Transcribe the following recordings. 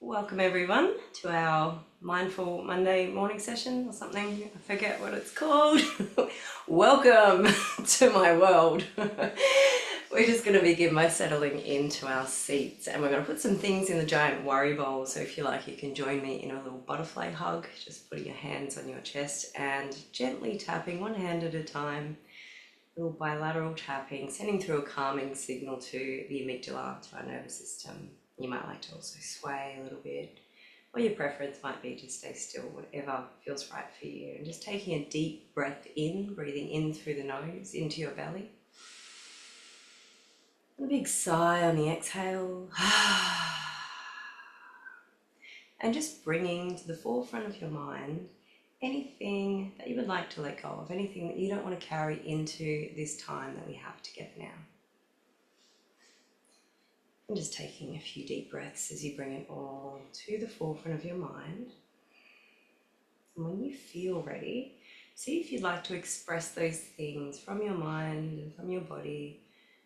Welcome everyone to our Mindful Monday morning session or something. I forget what it's called. Welcome to my world. We're just going to begin by settling into our seats, and we're going to put some things in the giant worry bowl. So if you like, you can join me in a little butterfly hug, just putting your hands on your chest and gently tapping one hand at a time. Little bilateral tapping, sending through a calming signal to the amygdala, to our nervous system. You might like to also sway a little bit, or your preference might be to stay still, whatever feels right for you. And just taking a deep breath in, breathing in through the nose into your belly. And a big sigh on the exhale. And just bringing to the forefront of your mind anything that you would like to let go of, anything that you don't want to carry into this time that we have together now. And just taking a few deep breaths as you bring it all to the forefront of your mind. And when you feel ready, see if you'd like to express those things from your mind and from your body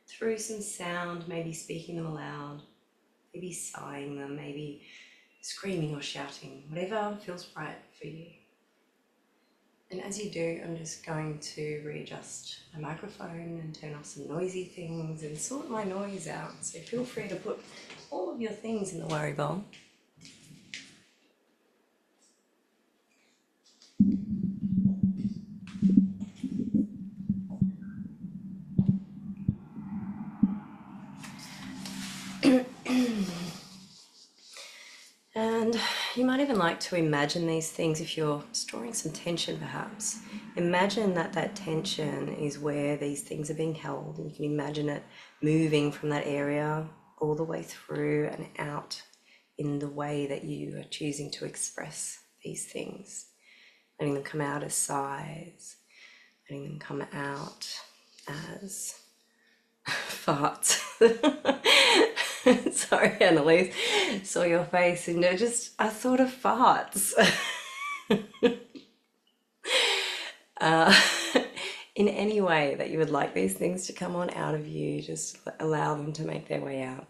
through some sound, maybe speaking them aloud, maybe sighing them, maybe screaming or shouting, whatever feels right for you. And as you do, I'm just going to readjust my microphone and turn off some noisy things and sort my noise out. So feel free to put all of your things in the worry bowl. And you might even like to imagine these things if you're storing some tension perhaps. Imagine that that tension is where these things are being held, and you can imagine it moving from that area all the way through and out in the way that you are choosing to express these things. Letting them come out as sighs, letting them come out as farts. Sorry, Annalise, saw your face and I thought of farts. In any way that you would like these things to come on out of you, just allow them to make their way out.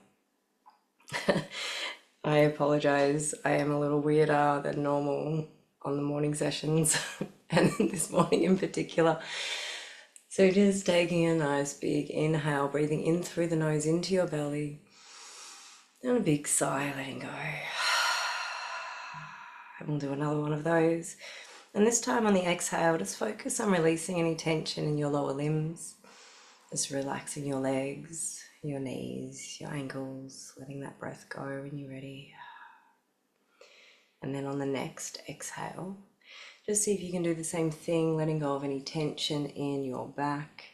I apologize, I am a little weirder than normal on the morning sessions, and this morning in particular. So just taking a nice big inhale, breathing in through the nose into your belly, and a big sigh, letting go. And we'll do another one of those. And this time on the exhale, just focus on releasing any tension in your lower limbs. Just relaxing your legs, your knees, your ankles, letting that breath go when you're ready. And then on the next exhale, just see if you can do the same thing, letting go of any tension in your back.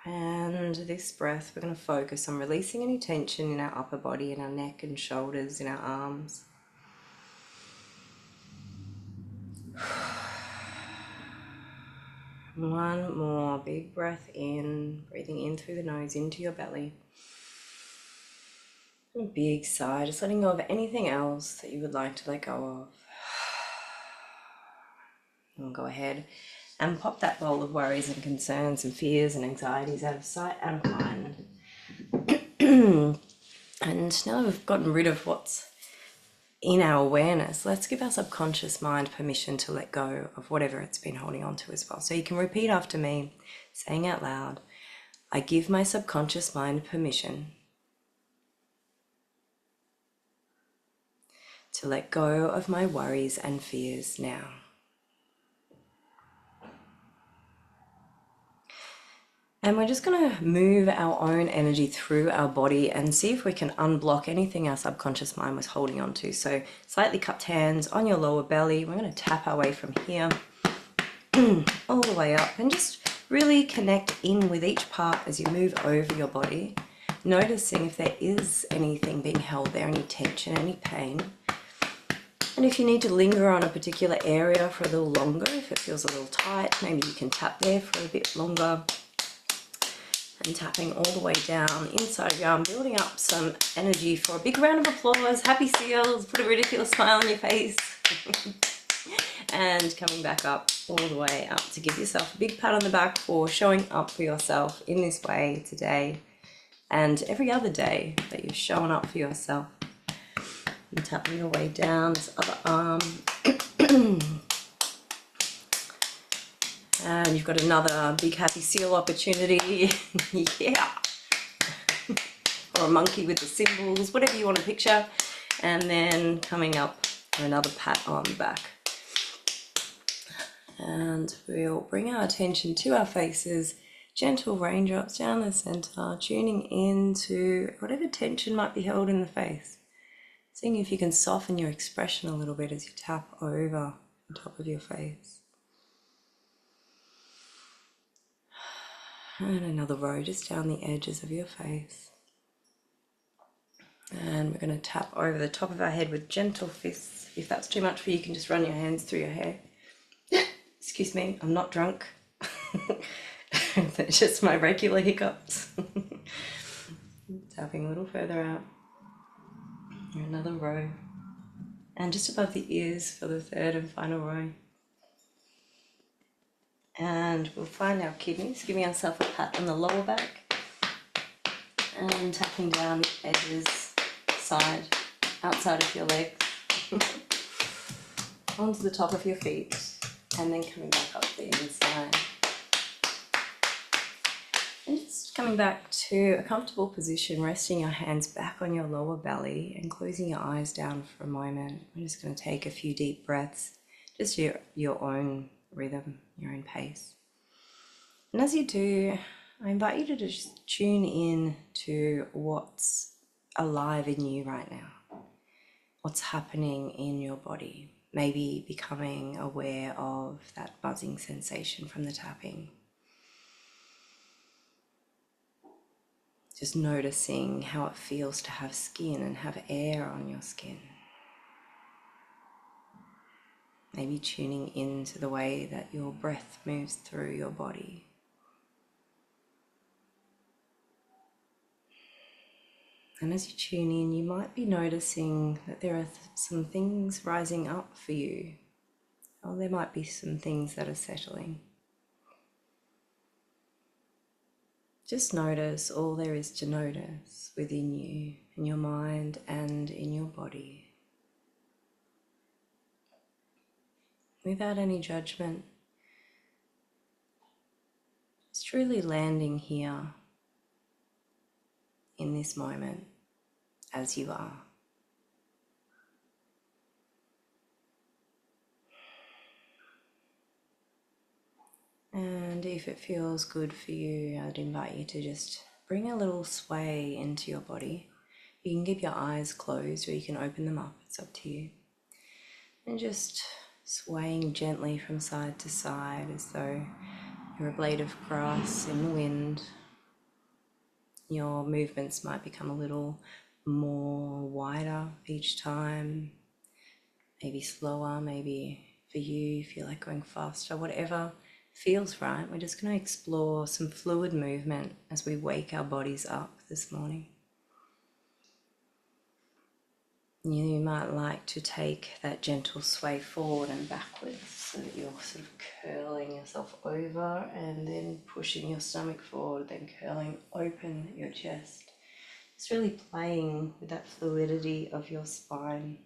And this breath, we're going to focus on releasing any tension in our upper body, in our neck and shoulders, in our arms. One more big breath in, breathing in through the nose into your belly. And a big sigh, just letting go of anything else that you would like to let go of. And we'll go ahead and pop that bowl of worries and concerns and fears and anxieties out of sight, out of mind. And now that we've gotten rid of what's in our awareness, let's give our subconscious mind permission to let go of whatever it's been holding on to as well. So you can repeat after me, saying out loud, I give my subconscious mind permission to let go of my worries and fears now. And we're just going to move our own energy through our body and see if we can unblock anything our subconscious mind was holding on to. So slightly cupped hands on your lower belly. We're going to tap our way from here all the way up and just really connect in with each part as you move over your body, noticing if there is anything being held there, any tension, any pain. And if you need to linger on a particular area for a little longer, if it feels a little tight, maybe you can tap there for a bit longer. And tapping all the way down inside your arm, building up some energy for a big round of applause. Happy seals, put a ridiculous smile on your face. And coming back up, all the way up, to give yourself a big pat on the back for showing up for yourself in this way today. and every other day that you're showing up for yourself. And tapping your way down this other arm. And you've got another big happy seal opportunity. Yeah. Or a monkey with the symbols, whatever you want to picture. And then coming up for another pat on the back. And we'll bring our attention to our faces, gentle raindrops down the center, tuning into whatever tension might be held in the face. Seeing if you can soften your expression a little bit as you tap over the top of your face. And another row just down the edges of your face. And we're going to tap over the top of our head with gentle fists. If that's too much for you, you can just run your hands through your hair. Excuse me, I'm not drunk. It's just my regular hiccups. Tapping a little further out. Another row. And just above the ears for the third and final row. And we'll find our kidneys, giving ourselves a pat on the lower back. And tapping down the edges, side, outside of your legs. Onto the top of your feet. And then coming back up the inside. And just coming back to a comfortable position, resting your hands back on your lower belly and closing your eyes down for a moment. We're just going to take a few deep breaths, just your own rhythm, your own pace. And as you do, I invite you to just tune in to what's alive in you right now, what's happening in your body, maybe becoming aware of that buzzing sensation from the tapping. Just noticing how it feels to have skin and have air on your skin. Maybe tuning into the way that your breath moves through your body. And as you tune in, you might be noticing that there are some things rising up for you. Or there might be some things that are settling. Just notice all there is to notice within you, in your mind and in your body. Without any judgment. Just truly landing here in this moment as you are. And if it feels good for you, I'd invite you to just bring a little sway into your body. You can keep your eyes closed or you can open them up, it's up to you. And just swaying gently from side to side as though you're a blade of grass in the wind. Your movements might become a little more wider each time, maybe slower, maybe for you, you feel like going faster, whatever feels right. We're just going to explore some fluid movement as we wake our bodies up this morning. You might like to take that gentle sway forward and backwards so that you're sort of curling yourself over and then pushing your stomach forward, then curling open your chest. It's really playing with that fluidity of your spine.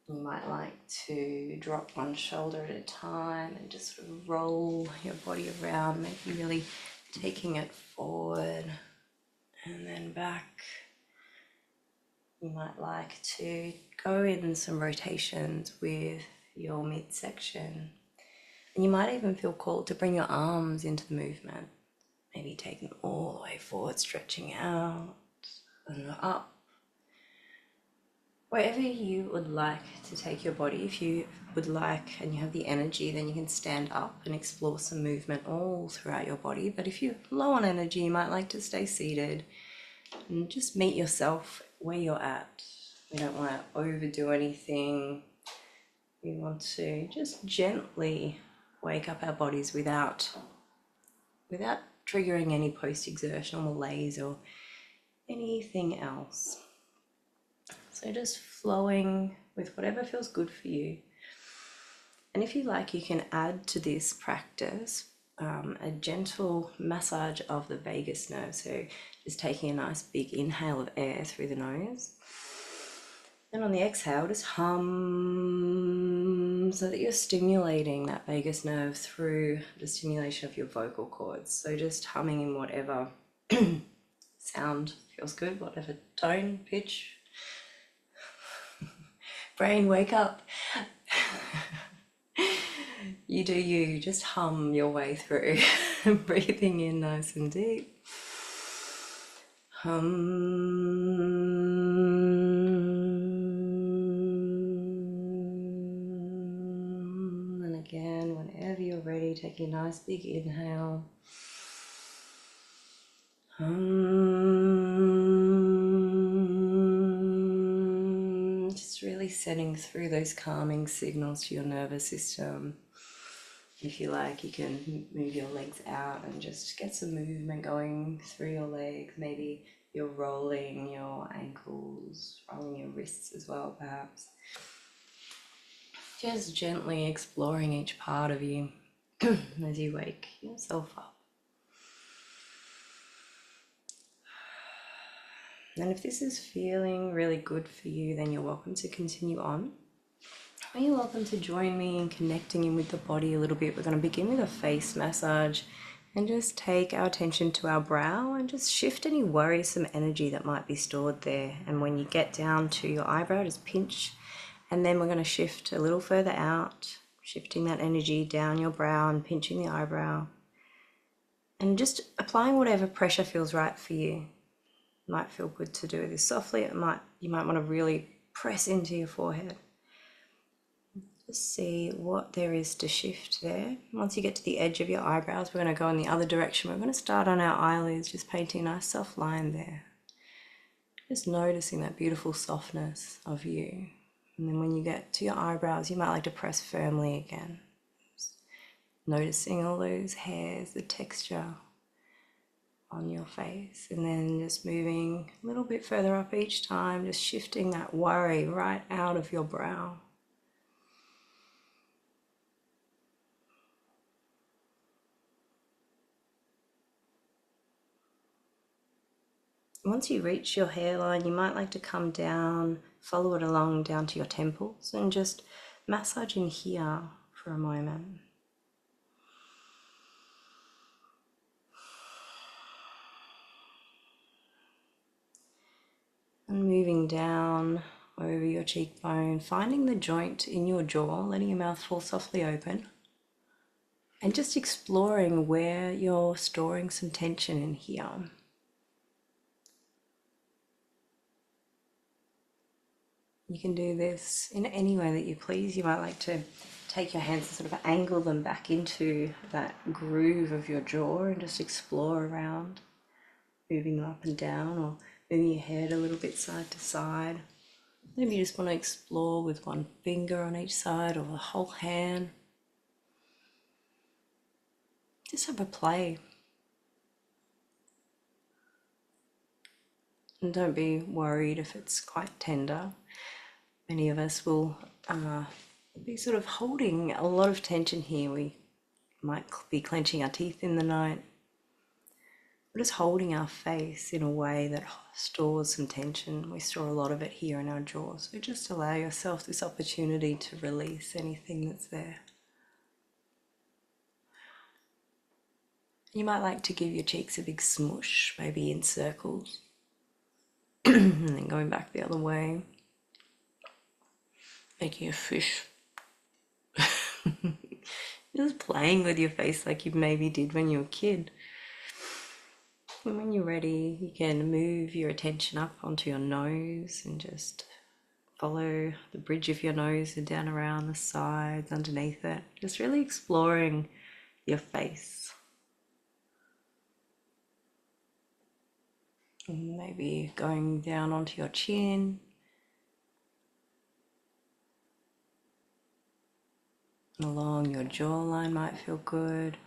You might like to drop one shoulder at a time and just sort of roll your body around, maybe really taking it forward and then back. You might like to go in some rotations with your midsection. And you might even feel called to bring your arms into the movement. Maybe take them all the way forward, stretching out and up. Wherever you would like to take your body, if you would like and you have the energy, then you can stand up and explore some movement all throughout your body. But if you're low on energy, you might like to stay seated and just meet yourself where you're at. We don't want to overdo anything. We want to just gently wake up our bodies without triggering any post-exertional malaise or anything else. So just flowing with whatever feels good for you. And if you like, you can add to this practice a gentle massage of the vagus nerve. So just taking a nice big inhale of air through the nose. Then on the exhale, just hum so that you're stimulating that vagus nerve through the stimulation of your vocal cords. So just humming in whatever sound feels good, whatever tone, pitch. Brain, wake up. You do you, just hum your way through. Breathing in nice and deep. And again, whenever you're ready, take a nice big inhale. Just really sending through those calming signals to your nervous system. If you like, you can move your legs out and just get some movement going through your legs. Maybe you're rolling your ankles, rolling your wrists as well, perhaps. Just gently exploring each part of you as you wake yourself up. And if this is feeling really good for you, then you're welcome to continue on. Or you're welcome to join me in connecting in with the body a little bit. We're going to begin with a face massage and just take our attention to our brow and just shift any worrisome energy that might be stored there. And when you get down to your eyebrow, just pinch, and then we're going to shift a little further out, shifting that energy down your brow and pinching the eyebrow. And just applying whatever pressure feels right for you. Might feel good to do this softly. You might want to really press into your forehead. Just see what there is to shift there. Once you get to the edge of your eyebrows, we're going to go in the other direction. We're going to start on our eyelids, just painting a nice soft line there. Just noticing that beautiful softness of you. And then when you get to your eyebrows, you might like to press firmly again. Just noticing all those hairs, the texture on your face, and then just moving a little bit further up each time, just shifting that worry right out of your brow. Once you reach your hairline, you might like to come down, follow it along down to your temples, and just massage in here for a moment. And moving down over your cheekbone, finding the joint in your jaw, letting your mouth fall softly open, and just exploring where you're storing some tension in here. You can do this in any way that you please. You might like to take your hands and sort of angle them back into that groove of your jaw and just explore around, moving them up and down, or moving your head a little bit side to side. Maybe you just want to explore with one finger on each side or the whole hand. Just have a play. And don't be worried if it's quite tender. Many of us will be sort of holding a lot of tension here. We might be clenching our teeth in the night. We're just holding our face in a way that stores some tension. We store a lot of it here in our jaw. So just allow yourself this opportunity to release anything that's there. You might like to give your cheeks a big smush, maybe in circles. And then going back the other way. Making a fish. Just playing with your face like you maybe did when you were a kid. And when you're ready, you can move your attention up onto your nose and just follow the bridge of your nose and down around the sides, underneath it. Just really exploring your face. And maybe going down onto your chin. Along your jawline might feel good.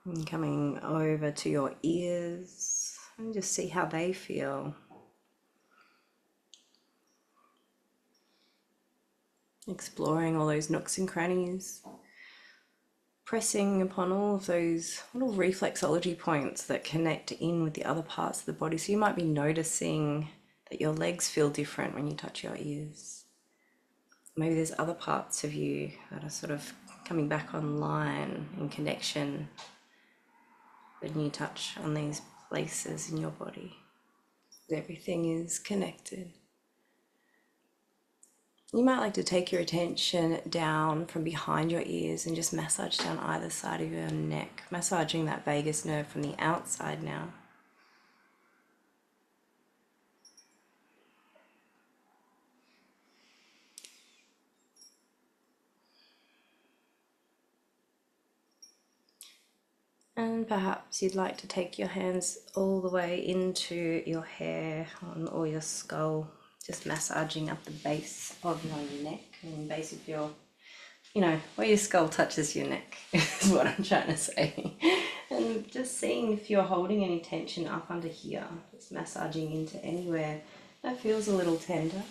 And coming over to your ears and just see how they feel. Exploring all those nooks and crannies. pressing upon all of those little reflexology points that connect in with the other parts of the body. So you might be noticing that your legs feel different when you touch your ears. Maybe there's other parts of you that are sort of coming back online in connection when you touch on these places in your body. Everything is connected. You might like to take your attention down from behind your ears and just massage down either side of your neck, massaging that vagus nerve from the outside now. And perhaps you'd like to take your hands all the way into your hair or your skull, just massaging up the base of your neck and base of your, where your skull touches your neck is what I'm trying to say. And just seeing if you're holding any tension up under here, just massaging into anywhere that feels a little tender.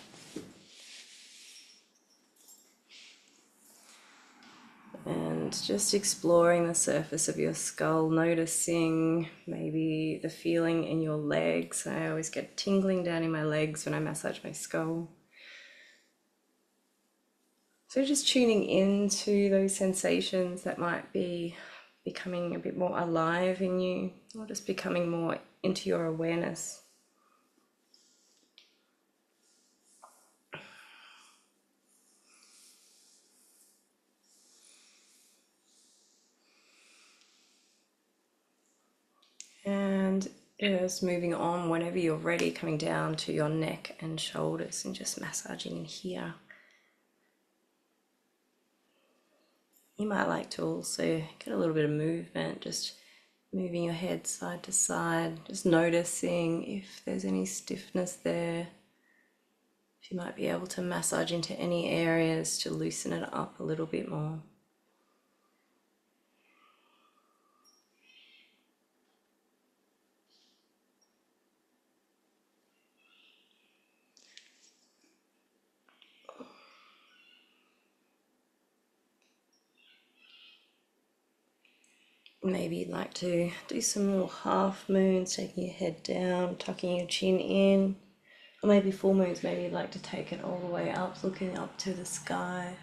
And just exploring the surface of your skull, noticing maybe the feeling in your legs. I always get tingling down in my legs when I massage my skull. So just tuning into those sensations that might be becoming a bit more alive in you, or just becoming more into your awareness. And just moving on whenever you're ready, coming down to your neck and shoulders and just massaging in here. You might like to also get a little bit of movement, just moving your head side to side, just noticing if there's any stiffness there. If you might be able to massage into any areas to loosen it up a little bit more. Maybe you'd like to do some little half moons, taking your head down, tucking your chin in. Or maybe full moons, maybe you'd like to take it all the way up, looking up to the sky.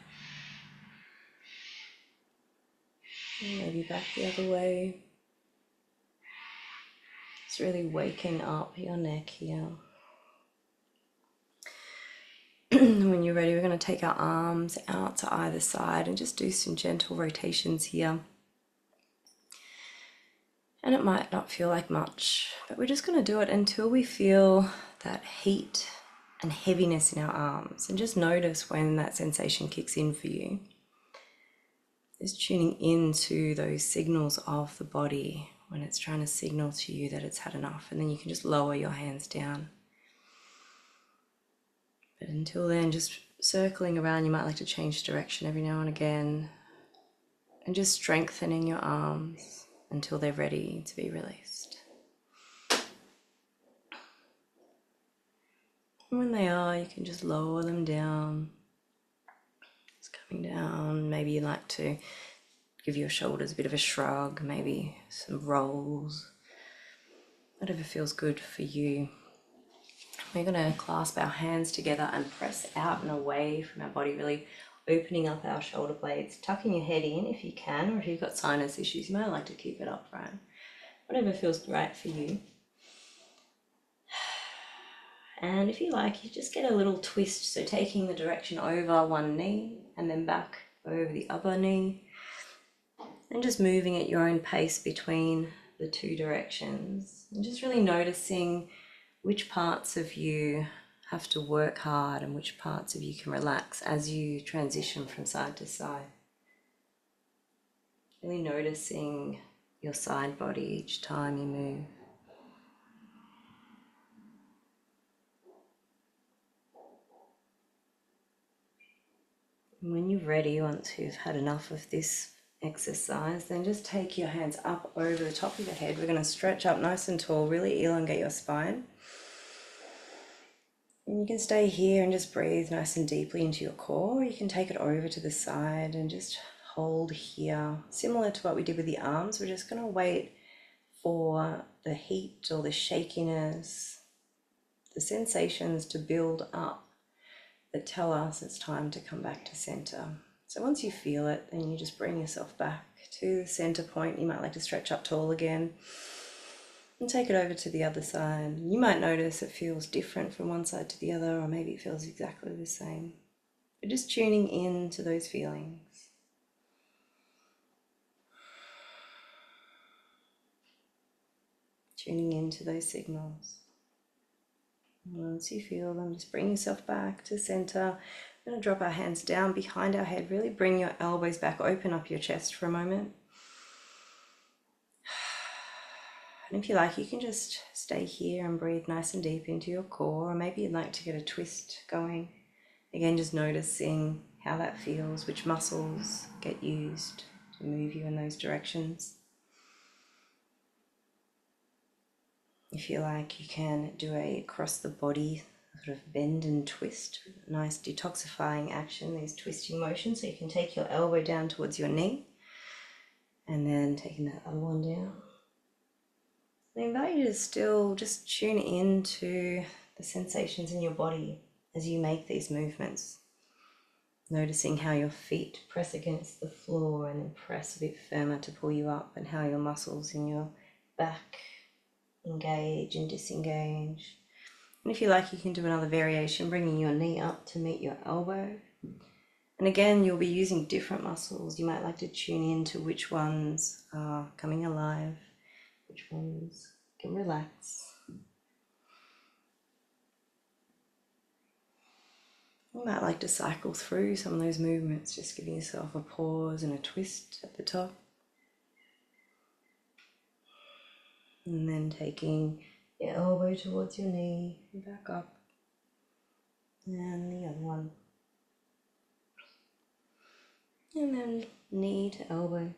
And maybe back the other way. It's really waking up your neck here. When you're ready, we're going to take our arms out to either side and just do some gentle rotations here. And it might not feel like much, but we're just going to do it until we feel that heat and heaviness in our arms. And just notice when that sensation kicks in for you. Just tuning into those signals of the body when it's trying to signal to you that it's had enough. And then you can just lower your hands down. But until then, just circling around. You might like to change direction every now and again. And just strengthening your arms until they're ready to be released. And when they are, you can just lower them down. It's coming down. Maybe you like to give your shoulders a bit of a shrug, maybe some rolls, whatever feels good for you. We're going to clasp our hands together and press out and away from our body, really opening up our shoulder blades, tucking your head in if you can, or if you've got sinus issues, you might like to keep it upright. Whatever feels right for you. And if you like, you just get a little twist, so taking the direction over one knee and then back over the other knee, and just moving at your own pace between the two directions, and just really noticing which parts of you have to work hard and which parts of you can relax as you transition from side to side. Really noticing your side body each time you move. And when you're ready, once you've had enough of this exercise, then just take your hands up over the top of your head. We're going to stretch up nice and tall, really elongate your spine. And you can stay here and just breathe nice and deeply into your core, or you can take it over to the side and just hold here. Similar to what we did with the arms, we're just going to wait for the heat or the shakiness, the sensations to build up that tell us it's time to come back to center. So once you feel it, then you just bring yourself back to the center point. You might like to stretch up tall again and take it over to the other side. You might notice it feels different from one side to the other, or maybe it feels exactly the same. But just tuning in to those feelings. Tuning into those signals. Once you feel them, just bring yourself back to center. We're going to drop our hands down behind our head. Really bring your elbows back, open up your chest for a moment. And if you like, you can just stay here and breathe nice and deep into your core, or maybe you'd like to get a twist going. Again, just noticing how that feels, which muscles get used to move you in those directions. If you like, you can do a across the body sort of bend and twist, nice detoxifying action, these twisting motions. So you can take your elbow down towards your knee and then taking that other one down. I invite you to still just tune into the sensations in your body as you make these movements. Noticing how your feet press against the floor and then press a bit firmer to pull you up, and how your muscles in your back engage and disengage. And if you like, you can do another variation, bringing your knee up to meet your elbow. And again, you'll be using different muscles. You might like to tune in to which ones are coming alive, which ones can relax. You might like to cycle through some of those movements, just giving yourself a pause and a twist at the top. And then taking your elbow towards your knee, back up. And the other one. And then knee to elbow.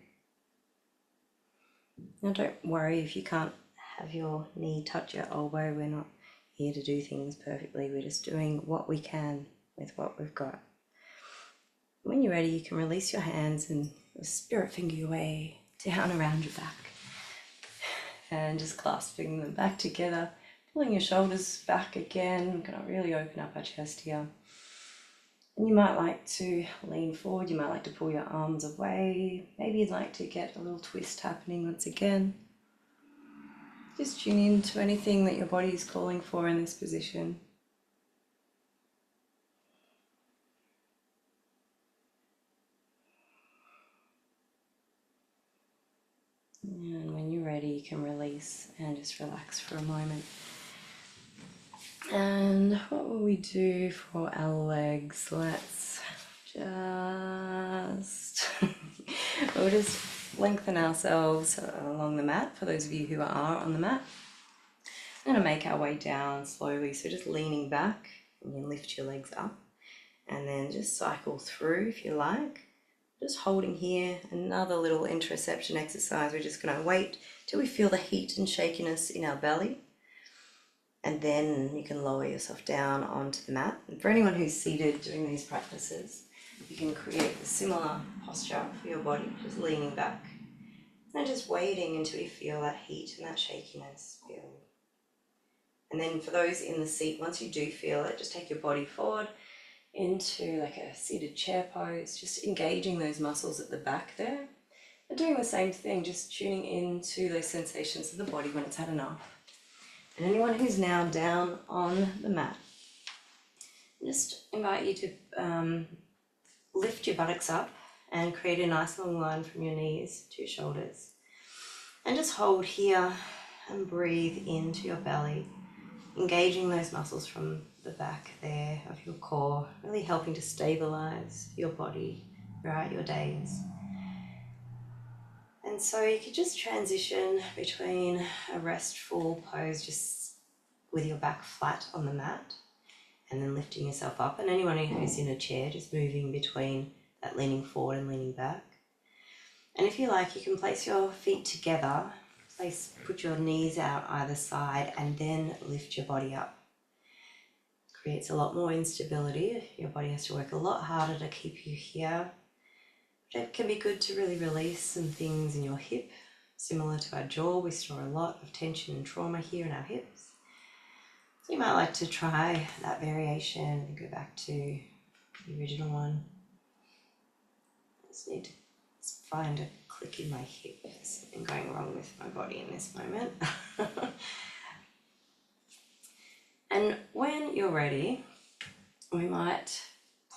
Now don't worry if you can't have your knee touch your elbow. We're not here to do things perfectly. We're just doing what we can with what we've got. When you're ready, you can release your hands and spirit finger your way down around your back. And just clasping them back together, pulling your shoulders back again. We're going to really open up our chest here. And you might like to lean forward, you might like to pull your arms away. Maybe you'd like to get a little twist happening once again. Just tune in to anything that your body is calling for in this position. And when you're ready, you can release and just relax for a moment. And what will we do for our legs? Let's just we'll just lengthen ourselves along the mat. For those of you who are on the mat, I'm going to make our way down slowly. So just leaning back, and you lift your legs up, and then just cycle through if you like. Just holding here, another little interception exercise. We're just going to wait till we feel the heat and shakiness in our belly. And then you can lower yourself down onto the mat. And for anyone who's seated doing these practices, you can create a similar posture for your body, just leaning back. And just waiting until you feel that heat and that shakiness build. And then for those in the seat, once you do feel it, just take your body forward into like a seated chair pose, just engaging those muscles at the back there. And doing the same thing, just tuning into those sensations of the body when it's had enough. And anyone who's now down on the mat, just invite you to lift your buttocks up and create a nice long line from your knees to your shoulders. And just hold here and breathe into your belly, engaging those muscles from the back there of your core, really helping to stabilize your body throughout your days. And so you could just transition between a restful pose, just with your back flat on the mat, and then lifting yourself up. And anyone who's in a chair, just moving between that leaning forward and leaning back. And if you like, you can place your feet together, put your knees out either side, and then lift your body up. Creates a lot more instability. Your body has to work a lot harder to keep you here. But it can be good to really release some things in your hip. Similar to our jaw, we store a lot of tension and trauma here in our hips. So you might like to try that variation and go back to the original one. I just need to find a click in my hip. There's something going wrong with my body in this moment. And when you're ready, we might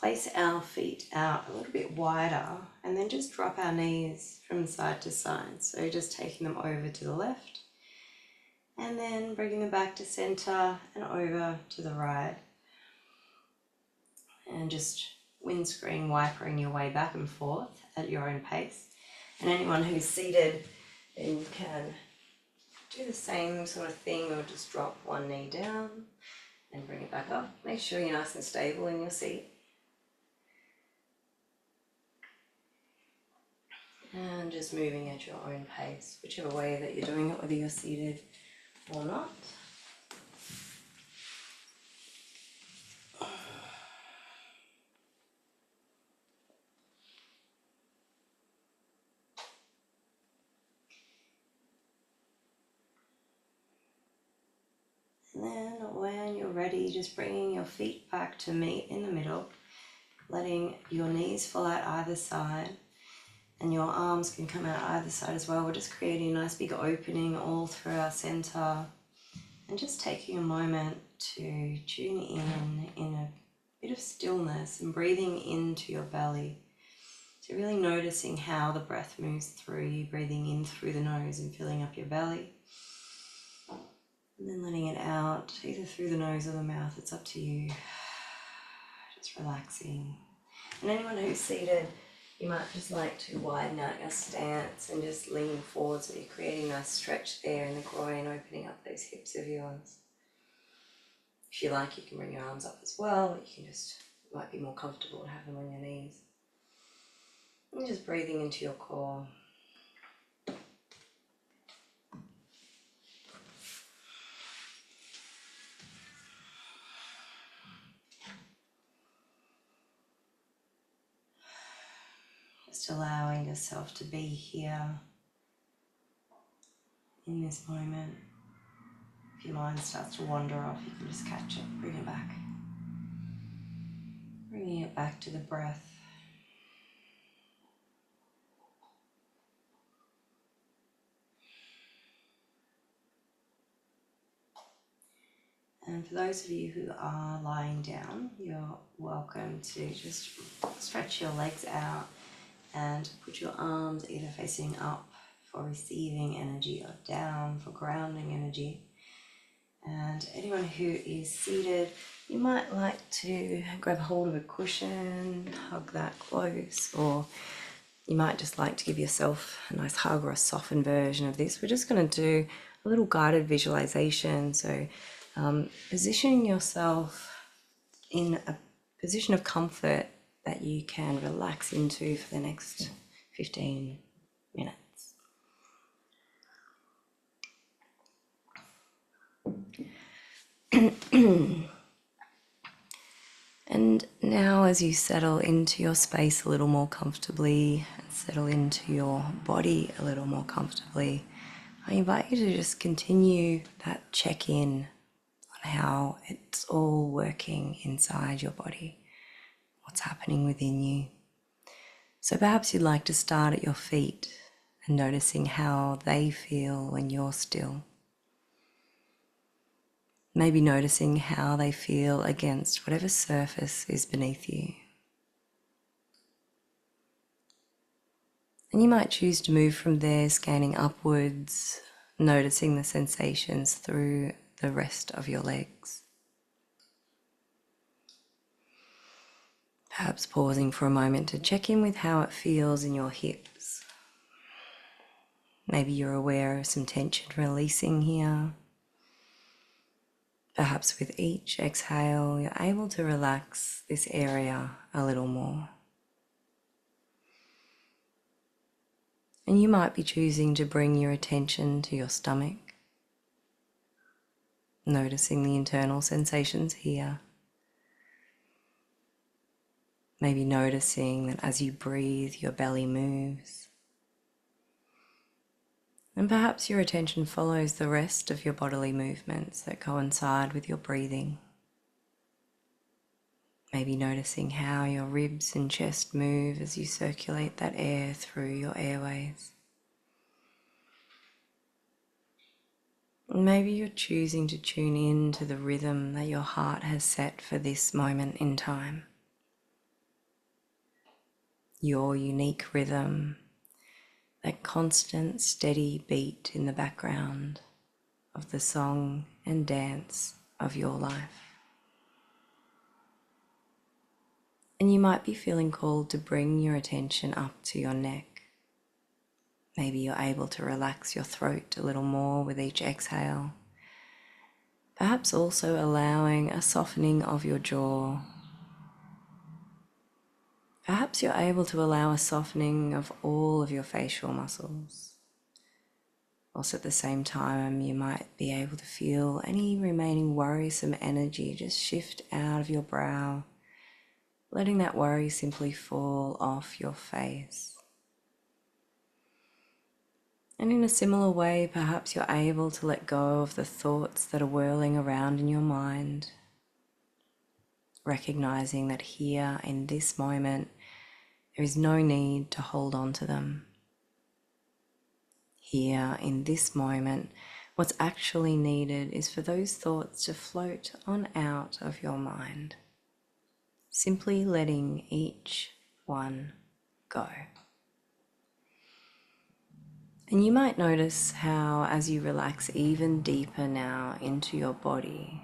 place our feet out a little bit wider and then just drop our knees from side to side. So just taking them over to the left and then bringing them back to center and over to the right. And just windscreen wipering your way back and forth at your own pace. And anyone who's seated, then you can do the same sort of thing, or just drop one knee down and bring it back up. Make sure you're nice and stable in your seat. And just moving at your own pace, whichever way that you're doing it, whether you're seated or not. And then when you're ready, just bringing your feet back to meet in the middle, letting your knees fall out either side, and your arms can come out either side as well. We're just creating a nice big opening all through our center, and just taking a moment to tune in a bit of stillness and breathing into your belly. So really noticing how the breath moves through you, breathing in through the nose and filling up your belly. And then letting it out, either through the nose or the mouth, it's up to you. Just relaxing. And anyone who's seated, you might just like to widen out your stance and just lean forward, so you're creating a nice stretch there in the groin, opening up those hips of yours. If you like, you can bring your arms up as well. You can just, it might be more comfortable to have them on your knees. And just breathing into your core. Just allowing yourself to be here in this moment. If your mind starts to wander off, you can just catch it, bring it back. Bringing it back to the breath. And for those of you who are lying down, you're welcome to just stretch your legs out and put your arms either facing up for receiving energy or down for grounding energy. And anyone who is seated, you might like to grab hold of a cushion, hug that close, or you might just like to give yourself a nice hug or a softened version of this. We're just going to do a little guided visualization. So positioning yourself in a position of comfort that you can relax into for the next 15 minutes. And now as you settle into your space a little more comfortably and settle into your body a little more comfortably, I invite you to just continue that check-in on how it's all working inside your body, what's happening within you. So perhaps you'd like to start at your feet and noticing how they feel when you're still. Maybe noticing how they feel against whatever surface is beneath you. And you might choose to move from there, scanning upwards, noticing the sensations through the rest of your legs. Perhaps pausing for a moment to check in with how it feels in your hips. Maybe you're aware of some tension releasing here. Perhaps with each exhale, you're able to relax this area a little more. And you might be choosing to bring your attention to your stomach, noticing the internal sensations here. Maybe noticing that as you breathe, your belly moves. And perhaps your attention follows the rest of your bodily movements that coincide with your breathing. Maybe noticing how your ribs and chest move as you circulate that air through your airways. And maybe you're choosing to tune in to the rhythm that your heart has set for this moment in time. Your unique rhythm, that constant, steady beat in the background of the song and dance of your life. And you might be feeling called to bring your attention up to your neck. Maybe you're able to relax your throat a little more with each exhale. Perhaps also allowing a softening of your jaw. Perhaps you're able to allow a softening of all of your facial muscles. Also at the same time, you might be able to feel any remaining worrisome energy just shift out of your brow, letting that worry simply fall off your face. And in a similar way, perhaps you're able to let go of the thoughts that are whirling around in your mind, recognizing that here in this moment, there is no need to hold on to them. Here in this moment, what's actually needed is for those thoughts to float on out of your mind, simply letting each one go. And you might notice how, as you relax even deeper now into your body,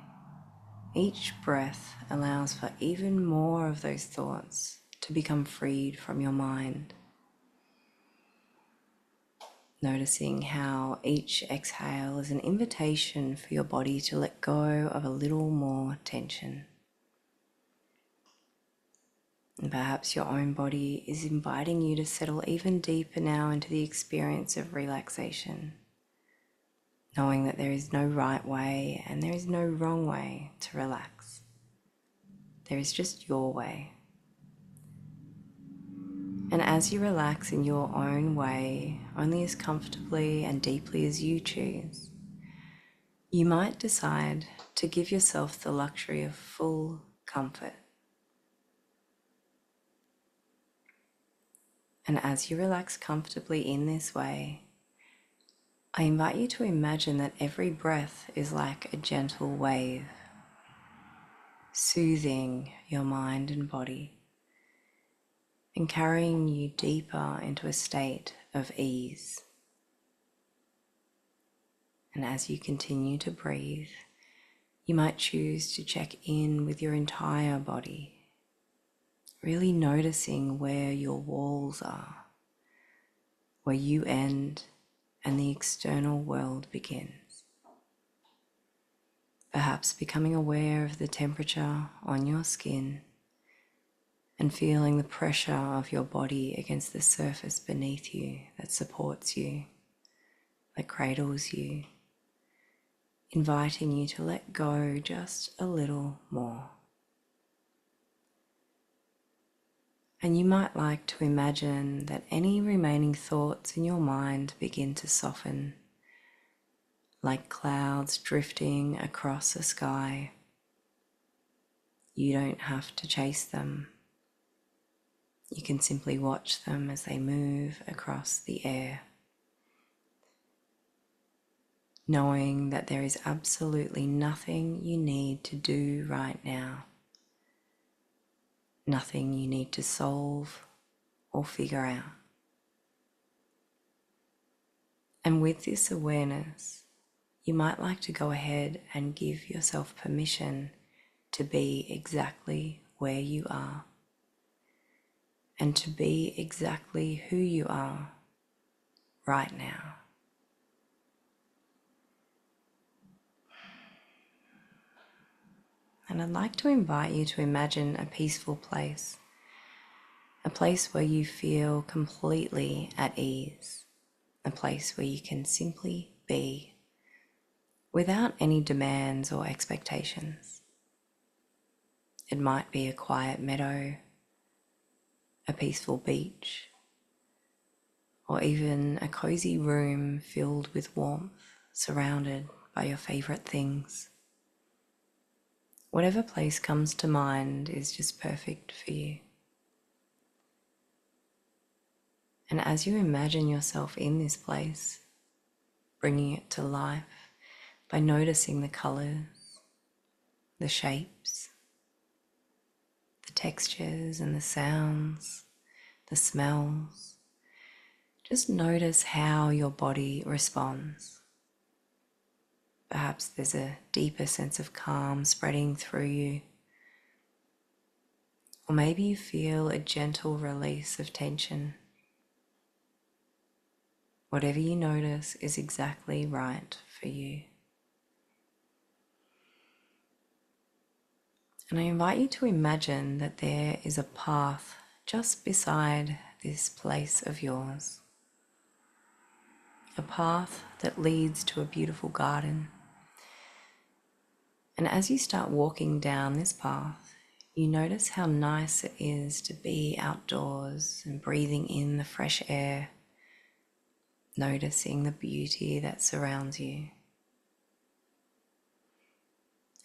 each breath allows for even more of those thoughts to become freed from your mind. Noticing how each exhale is an invitation for your body to let go of a little more tension. And perhaps your own body is inviting you to settle even deeper now into the experience of relaxation, knowing that there is no right way and there is no wrong way to relax. There is just your way. And as you relax in your own way, only as comfortably and deeply as you choose, you might decide to give yourself the luxury of full comfort. And as you relax comfortably in this way, I invite you to imagine that every breath is like a gentle wave, soothing your mind and body and carrying you deeper into a state of ease. And as you continue to breathe, you might choose to check in with your entire body, really noticing where your walls are, where you end and the external world begins. Perhaps becoming aware of the temperature on your skin and feeling the pressure of your body against the surface beneath you that supports you, that cradles you, inviting you to let go just a little more. And you might like to imagine that any remaining thoughts in your mind begin to soften, like clouds drifting across the sky. You don't have to chase them. You can simply watch them as they move across the air, knowing that there is absolutely nothing you need to do right now, nothing you need to solve or figure out. And with this awareness, you might like to go ahead and give yourself permission to be exactly where you are and to be exactly who you are right now. And I'd like to invite you to imagine a peaceful place, a place where you feel completely at ease, a place where you can simply be without any demands or expectations. It might be a quiet meadow, a peaceful beach, or even a cozy room filled with warmth, surrounded by your favorite things. Whatever place comes to mind is just perfect for you. And as you imagine yourself in this place, bringing it to life by noticing the colors, the shapes, the textures and the sounds, the smells. Just notice how your body responds. Perhaps there's a deeper sense of calm spreading through you. Or maybe you feel a gentle release of tension. Whatever you notice is exactly right for you. And I invite you to imagine that there is a path just beside this place of yours. A path that leads to a beautiful garden. And as you start walking down this path, you notice how nice it is to be outdoors and breathing in the fresh air, noticing the beauty that surrounds you.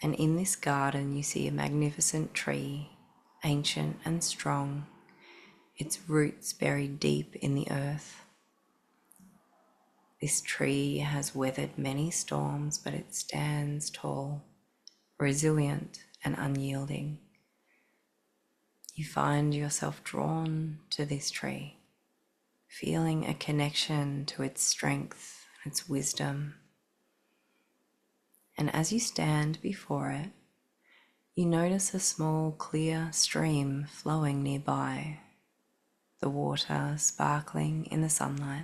And in this garden, you see a magnificent tree, ancient and strong, its roots buried deep in the earth. This tree has weathered many storms, but it stands tall, resilient and unyielding. You find yourself drawn to this tree, feeling a connection to its strength and its wisdom. And as you stand before it, you notice a small clear stream flowing nearby, the water sparkling in the sunlight.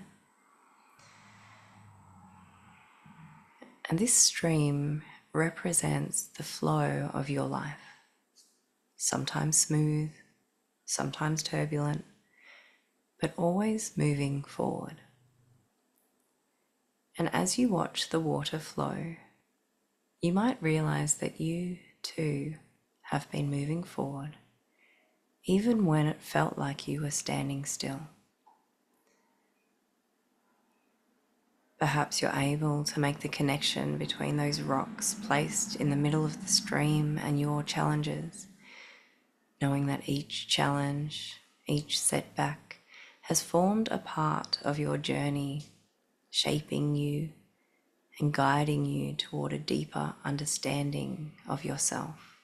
And this stream represents the flow of your life, sometimes smooth, sometimes turbulent, but always moving forward. And as you watch the water flow, you might realize that you too have been moving forward, even when it felt like you were standing still. Perhaps you're able to make the connection between those rocks placed in the middle of the stream and your challenges, knowing that each challenge, each setback has formed a part of your journey, shaping you and guiding you toward a deeper understanding of yourself.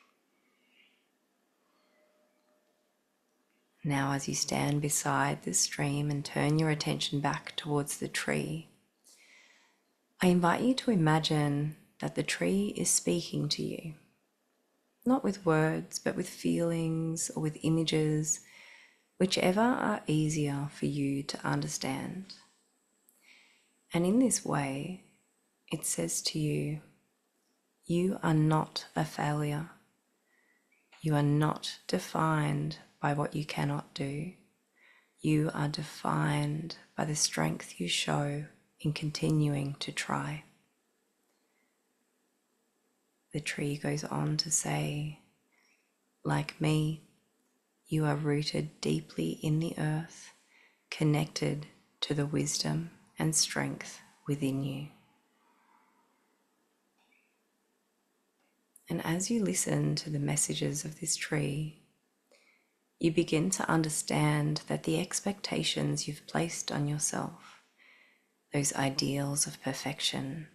Now, as you stand beside the stream and turn your attention back towards the tree, I invite you to imagine that the tree is speaking to you, not with words, but with feelings or with images, whichever are easier for you to understand. And in this way, it says to you, you are not a failure. You are not defined by what you cannot do. You are defined by the strength you show in continuing to try. The tree goes on to say, like me, you are rooted deeply in the earth, connected to the wisdom and strength within you. And as you listen to the messages of this tree, you begin to understand that the expectations you've placed on yourself, those ideals of perfection,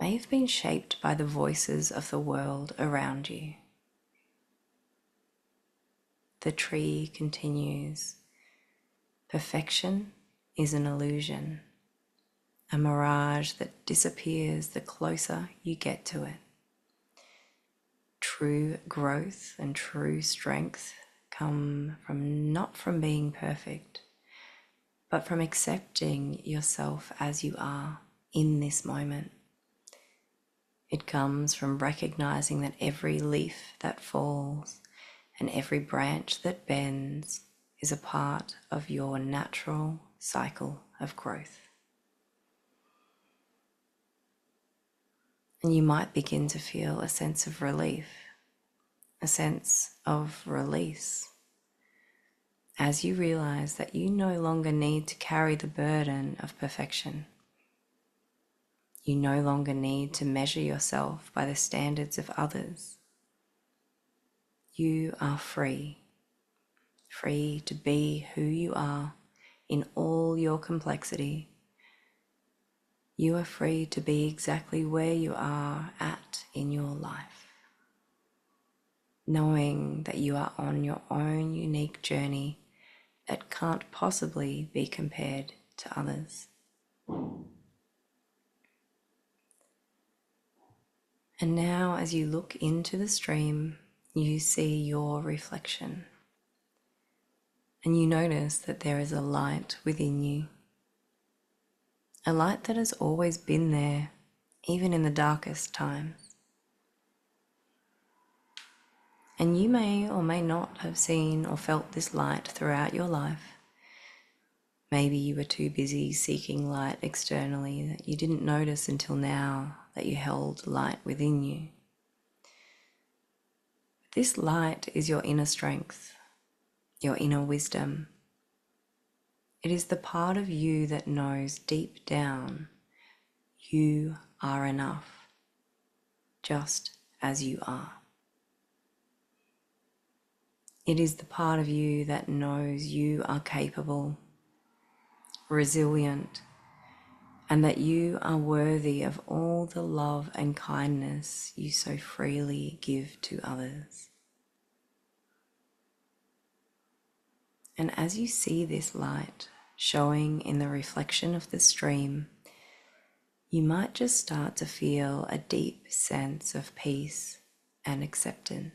may have been shaped by the voices of the world around you. The tree continues, perfection is an illusion, a mirage that disappears the closer you get to it. True growth and true strength come not from being perfect, but from accepting yourself as you are in this moment. It comes from recognizing that every leaf that falls and every branch that bends is a part of your natural cycle of growth. And you might begin to feel a sense of relief, a sense of release, as you realize that you no longer need to carry the burden of perfection. You no longer need to measure yourself by the standards of others. You are free, free to be who you are in all your complexity. You are free to be exactly where you are at in your life, knowing that you are on your own unique journey that can't possibly be compared to others. And now, as you look into the stream, you see your reflection. And you notice that there is a light within you. A light that has always been there, even in the darkest times. And you may or may not have seen or felt this light throughout your life. Maybe you were too busy seeking light externally that you didn't notice until now that you held light within you. This light is your inner strength, your inner wisdom. It is the part of you that knows deep down you are enough, just as you are. It is the part of you that knows you are capable, resilient, and that you are worthy of all the love and kindness you so freely give to others. And as you see this light showing in the reflection of the stream, you might just start to feel a deep sense of peace and acceptance.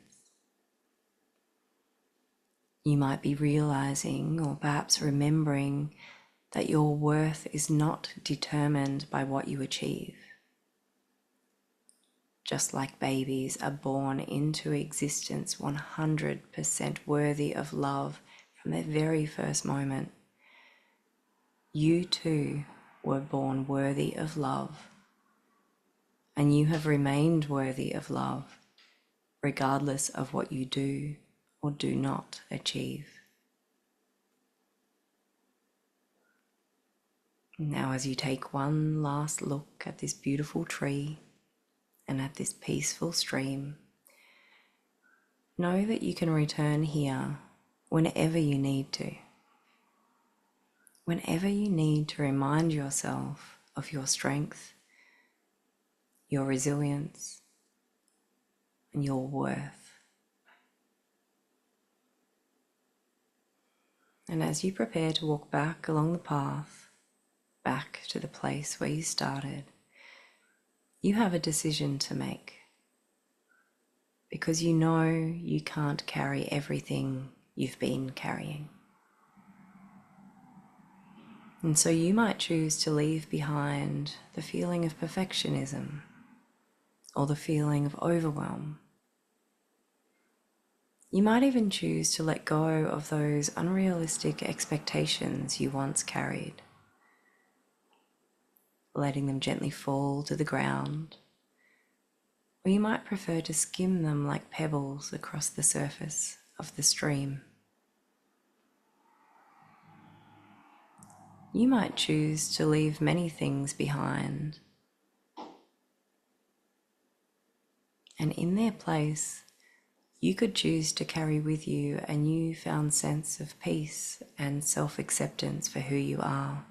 You might be realizing or perhaps remembering that your worth is not determined by what you achieve. Just like babies are born into existence 100% worthy of love from their very first moment, you too were born worthy of love, and you have remained worthy of love regardless of what you do or do not achieve. Now, as you take one last look at this beautiful tree and at this peaceful stream, know that you can return here whenever you need to. Whenever you need to remind yourself of your strength, your resilience, and your worth. And as you prepare to walk back along the path, back to the place where you started, you have a decision to make, because you know you can't carry everything you've been carrying. And so you might choose to leave behind the feeling of perfectionism or the feeling of overwhelm. You might even choose to let go of those unrealistic expectations you once carried, letting them gently fall to the ground, or you might prefer to skim them like pebbles across the surface of the stream. You might choose to leave many things behind, and in their place, you could choose to carry with you a newfound sense of peace and self-acceptance for who you are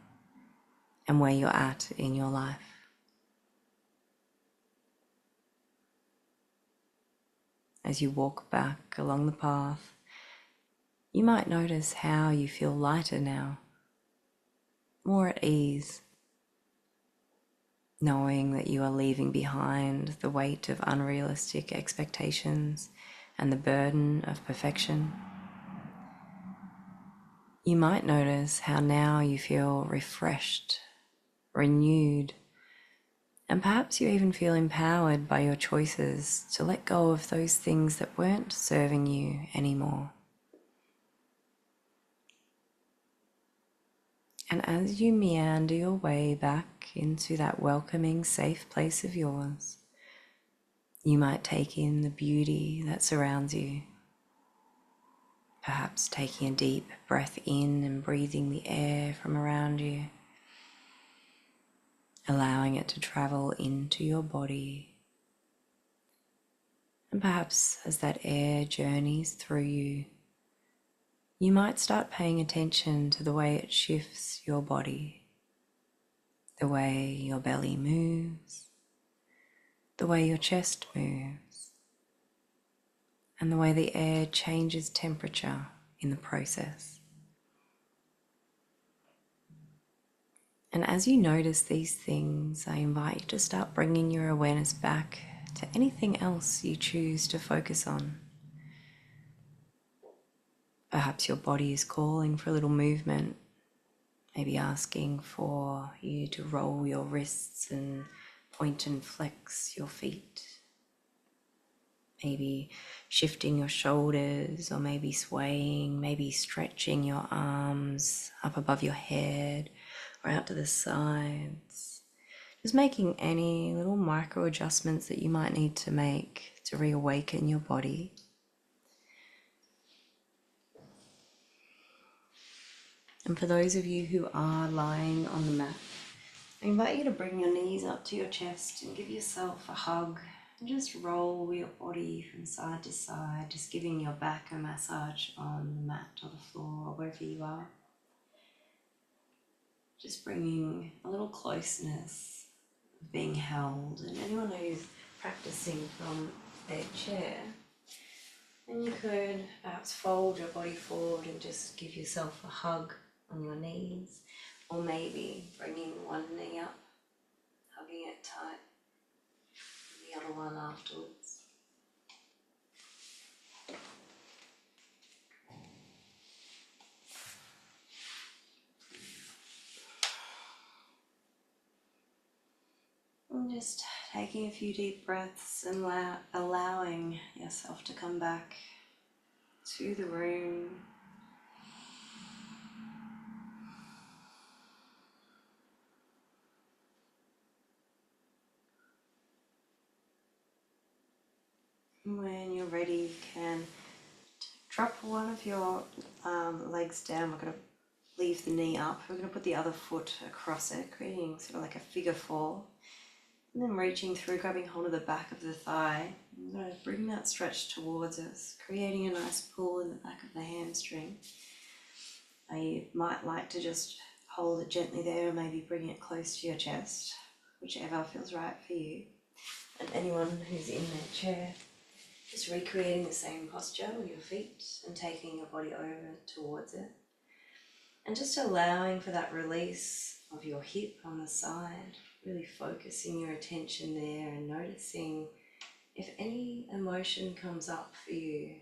and where you're at in your life. As you walk back along the path, you might notice how you feel lighter now, more at ease, knowing that you are leaving behind the weight of unrealistic expectations and the burden of perfection. You might notice how now you feel refreshed, renewed, and perhaps you even feel empowered by your choices to let go of those things that weren't serving you anymore. And as you meander your way back into that welcoming, safe place of yours, you might take in the beauty that surrounds you. Perhaps taking a deep breath in and breathing the air from around you, allowing it to travel into your body. And perhaps as that air journeys through you, you might start paying attention to the way it shifts your body, the way your belly moves, the way your chest moves, and the way the air changes temperature in the process. And as you notice these things, I invite you to start bringing your awareness back to anything else you choose to focus on. Perhaps your body is calling for a little movement, maybe asking for you to roll your wrists and point and flex your feet. Maybe shifting your shoulders, or maybe swaying, maybe stretching your arms up above your head or out to the sides. Just making any little micro adjustments that you might need to make to reawaken your body. And for those of you who are lying on the mat, I invite you to bring your knees up to your chest and give yourself a hug. And just roll your body from side to side, just giving your back a massage on the mat or the floor or wherever you are. Just bringing a little closeness of being held. And anyone who's practicing from their chair, then you could perhaps fold your body forward and just give yourself a hug on your knees, or maybe bringing one knee up, hugging it tight, and the other one afterwards. And just taking a few deep breaths and allowing yourself to come back to the room. When you're ready, you can drop one of your legs down. We're going to leave the knee up. We're going to put the other foot across it, creating sort of like a figure four. And then reaching through, grabbing hold of the back of the thigh. I'm going to bring that stretch towards us, creating a nice pull in the back of the hamstring. You might like to just hold it gently there, or maybe bring it close to your chest, whichever feels right for you. And anyone who's in their chair, just recreating the same posture with your feet and taking your body over towards it. And just allowing for that release of your hip on the side, really focusing your attention there and noticing if any emotion comes up for you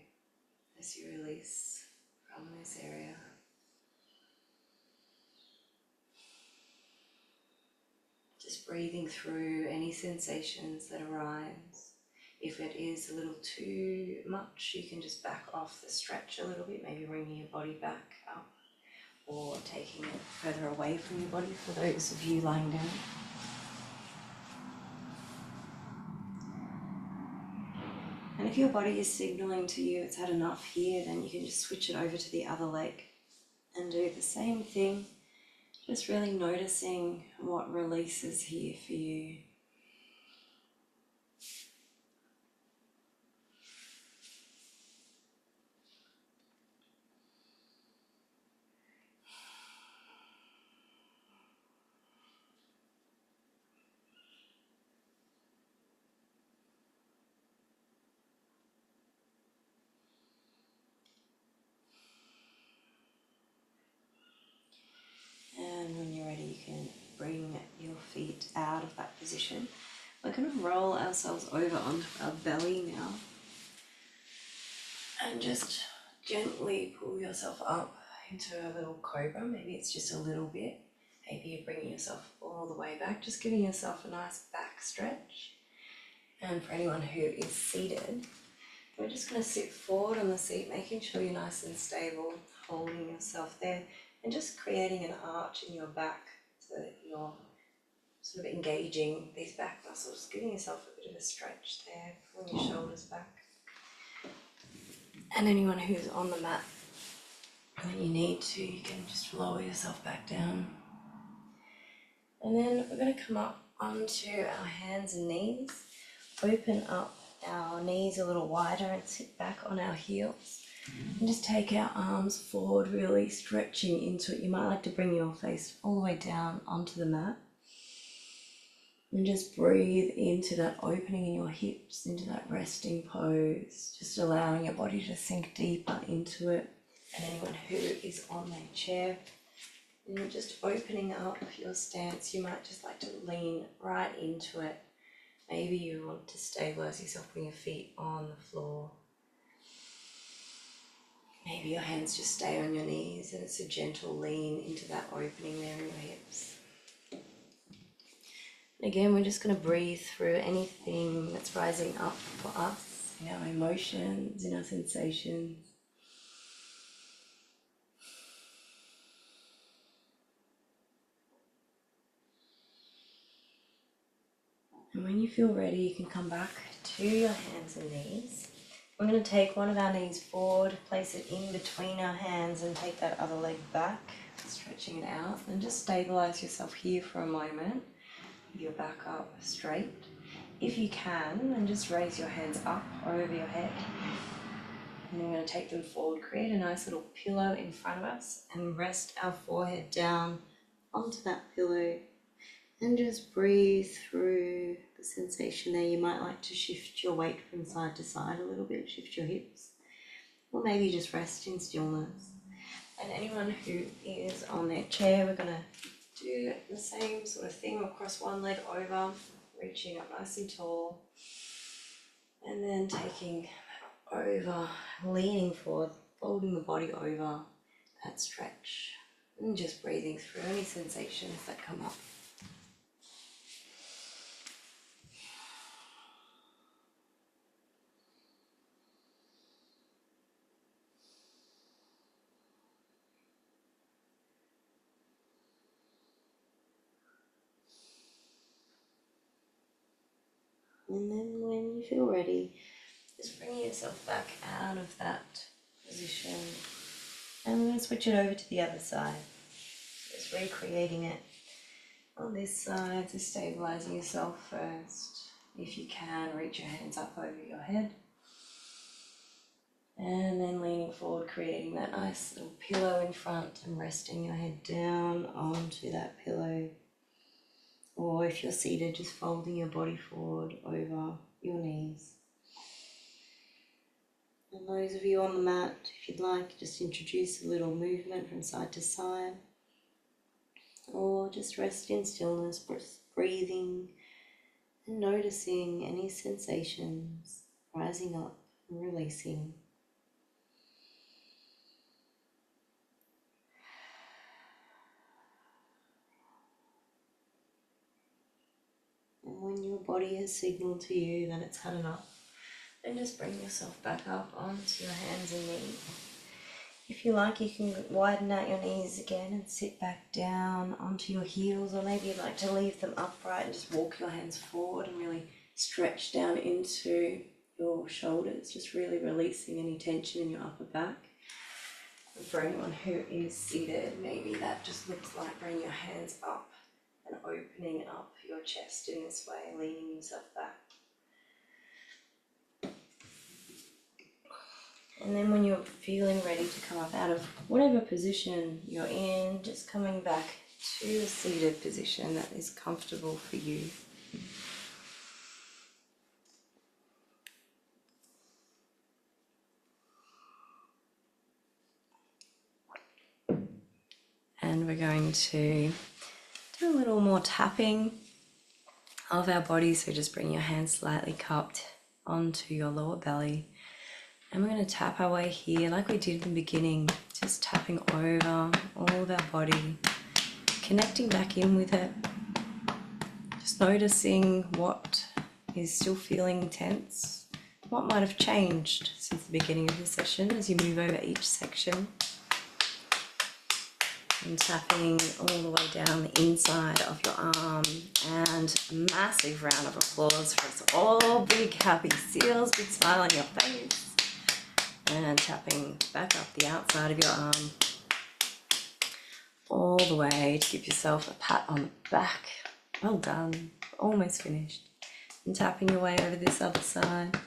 as you release from this area. Just breathing through any sensations that arise. If it is a little too much, you can just back off the stretch a little bit, maybe bringing your body back up or taking it further away from your body for those of you lying down. And if your body is signaling to you it's had enough here, then you can just switch it over to the other leg and do the same thing. Just really noticing what releases here for you. And when you're ready, you can bring your feet out of that position. We're going to roll ourselves over onto our belly now. And just gently pull yourself up into a little cobra. Maybe it's just a little bit. Maybe you're bringing yourself all the way back, just giving yourself a nice back stretch. And for anyone who is seated, we're just going to sit forward on the seat, making sure you're nice and stable, holding yourself there, and just creating an arch in your back so that you're sort of engaging these back muscles, giving yourself a bit of a stretch there, pulling your shoulders back. And anyone who's on the mat, when you need to, you can just lower yourself back down. And then we're going to come up onto our hands and knees, open up our knees a little wider and sit back on our heels. And just take our arms forward, really stretching into it. You might like to bring your face all the way down onto the mat. And just breathe into that opening in your hips, into that resting pose. Just allowing your body to sink deeper into it. And anyone who is on their chair, and you're just opening up your stance, you might just like to lean right into it. Maybe you want to stabilize yourself, putting your feet on the floor. Maybe your hands just stay on your knees and it's a gentle lean into that opening there in your hips. And again, we're just going to breathe through anything that's rising up for us, in our emotions, in our sensations. And when you feel ready, you can come back to your hands and knees. We're going to take one of our knees forward, place it in between our hands and take that other leg back, stretching it out, and just stabilize yourself here for a moment with your back up straight. If you can, then just raise your hands up over your head. And then we're going to take them forward, create a nice little pillow in front of us and rest our forehead down onto that pillow. And just breathe through the sensation there. You might like to shift your weight from side to side a little bit, shift your hips, or maybe just rest in stillness. And anyone who is on their chair, we're going to do the same sort of thing. We'll cross one leg over, reaching up nice and tall, and then taking over, leaning forward, folding the body over, that stretch, and just breathing through any sensations that come up. And then when you feel ready, just bring yourself back out of that position. And we're going to switch it over to the other side. Just recreating it on this side, so stabilizing yourself first. If you can, reach your hands up over your head. And then leaning forward, creating that nice little pillow in front and resting your head down onto that pillow. Or if you're seated, just folding your body forward over your knees. And those of you on the mat, if you'd like, just introduce a little movement from side to side. Or just rest in stillness, breathing and noticing any sensations rising up and releasing. And when your body has signaled to you that it's had enough, then just bring yourself back up onto your hands and knees. If you like, you can widen out your knees again and sit back down onto your heels, or maybe you'd like to leave them upright and just walk your hands forward and really stretch down into your shoulders, just really releasing any tension in your upper back. And for anyone who is seated, maybe that just looks like bringing your hands up and opening up your chest in this way, leaning yourself back. And then when you're feeling ready to come up out of whatever position you're in, just coming back to a seated position that is comfortable for you. And we're going to do a little more tapping of our body. So just bring your hands slightly cupped onto your lower belly. And we're going to tap our way here like we did in the beginning, just tapping over all of our body, connecting back in with it, just noticing what is still feeling tense, what might have changed since the beginning of the session as you move over each section. And tapping all the way down the inside of your arm. And a massive round of applause for us all. Big happy seals, big smile on your face. And tapping back up the outside of your arm. all the way to give yourself a pat on the back. Well done, almost finished. And tapping your way over this other side.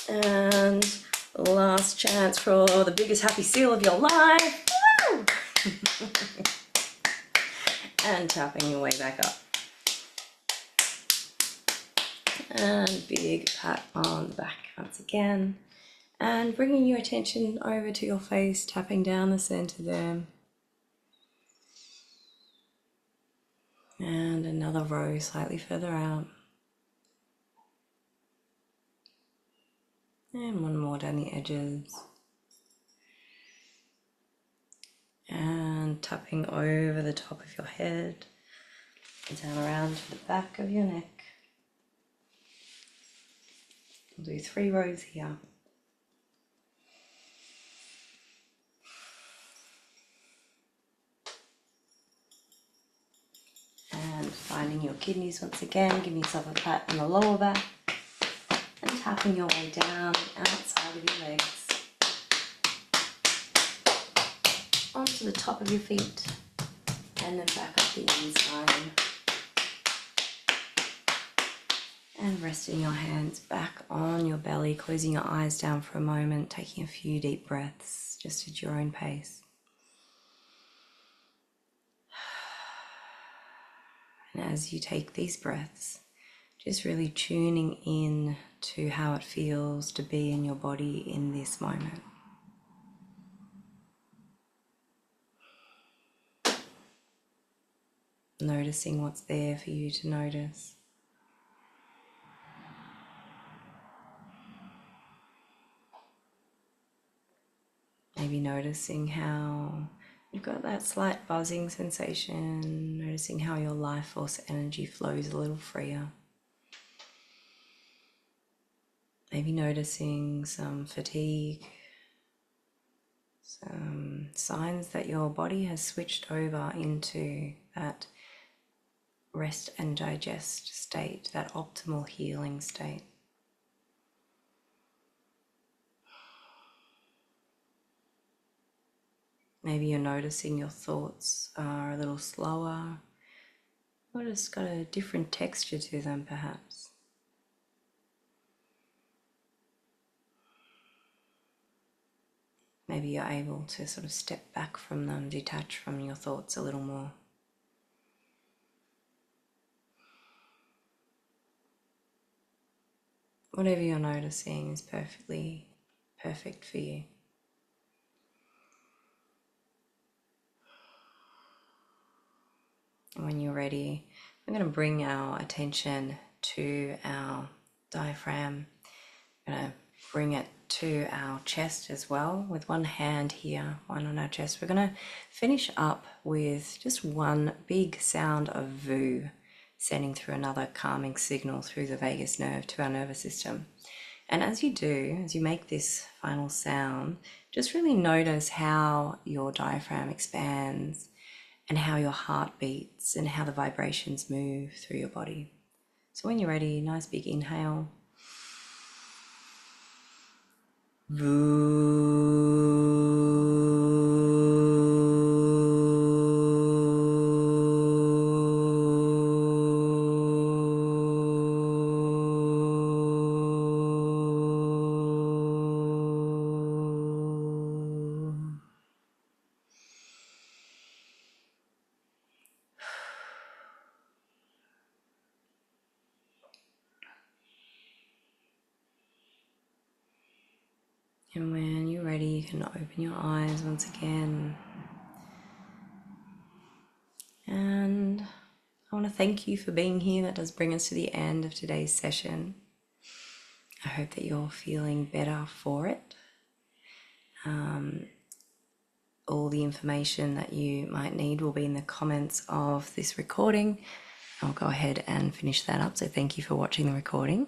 And last chance for the biggest happy seal of your life. Woo! And tapping your way back up. And big pat on the back once again. And bringing your attention over to your face, tapping down the center there. And another row slightly further out. And one more down the edges. And tapping over the top of your head. And down around to the back of your neck. We'll do 3 rows here. And finding your kidneys once again, giving yourself a pat on the lower back and tapping your way down the outside of your legs onto the top of your feet and then back up the inside. And resting your hands back on your belly, closing your eyes down for a moment, taking a few deep breaths just at your own pace. And as you take these breaths, just really tuning in to how it feels to be in your body in this moment. Noticing what's there for you to notice. Maybe noticing how you've got that slight buzzing sensation, noticing how your life force energy flows a little freer. Maybe noticing some fatigue, some signs that your body has switched over into that rest and digest state, that optimal healing state. Maybe you're noticing your thoughts are a little slower, or just got a different texture to them perhaps. Maybe you're able to sort of step back from them, detach from your thoughts a little more. Whatever you're noticing is perfect for you. And when you're ready, I'm going to bring our attention to our diaphragm. I'm going to bring it to our chest as well, with one hand here, one on our chest. We're going to finish up with just one big sound of VOO, sending through another calming signal through the vagus nerve to our nervous system. And as you do, as you make this final sound, just really notice how your diaphragm expands and how your heart beats and how the vibrations move through your body. So when you're ready, nice big inhale. And when you're ready, you can open your eyes once again. And I want to thank you for being here. That does bring us to the end of today's session. I hope that you're feeling better for it. All the information that you might need will be in the comments of this recording. I'll go ahead and finish that up. So thank you for watching the recording.